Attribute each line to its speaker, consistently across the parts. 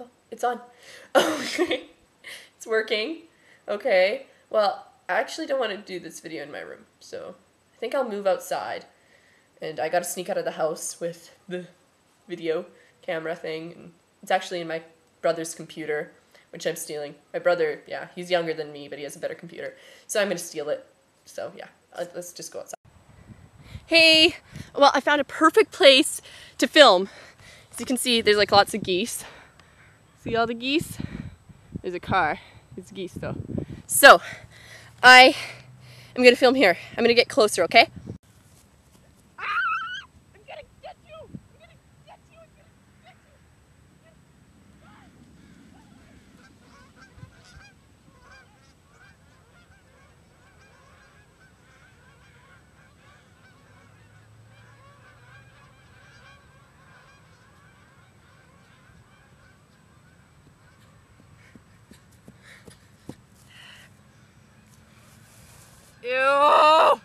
Speaker 1: Oh, it's on. Okay. It's working. Okay. Well, I actually don't want to do this video in my room, so I think I'll move outside. And I gotta sneak out of the house with the video camera thing. And it's actually in my brother's computer, which I'm stealing. My brother, yeah, he's younger than me, but he has a better computer. So I'm gonna steal it. So yeah, let's just go outside. Hey, well, I found a perfect place to film. As you can see, there's like lots of geese. See all the geese? There's a car. It's geese though. So, I am gonna film here. I'm gonna get closer, okay? Ew!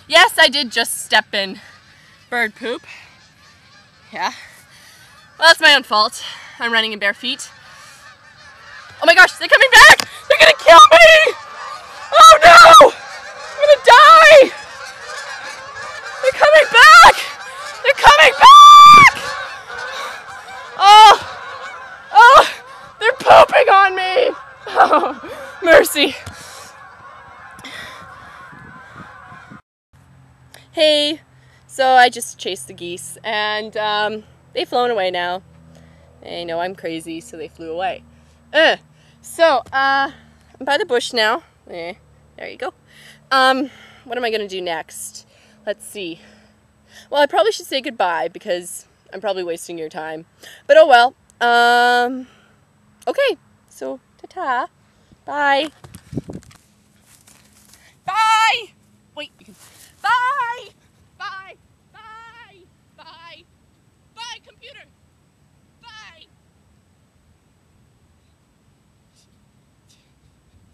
Speaker 1: Yes, I did just step in bird poop. Yeah. Well, that's my own fault. I'm running in bare feet. Oh my gosh, they're coming back! They're gonna kill me! Oh no! I'm gonna die! They're coming back! They're coming back! Oh! Oh! They're pooping on me! Oh, mercy. Hey, so I just chased the geese and they've flown away now. They know I'm crazy, so they flew away. So, I'm by the bush now. There you go. What am I gonna do next? Let's see. Well, I probably should say goodbye because I'm probably wasting your time. But oh well. Okay, so ta-ta. Bye. Bye! Wait, you can... Bye! Bye! Bye! Bye! Bye, computer! Bye!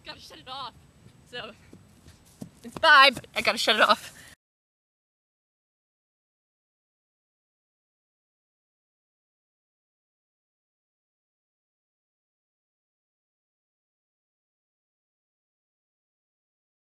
Speaker 1: Gotta shut it off. So, it's bye, but I gotta shut it off.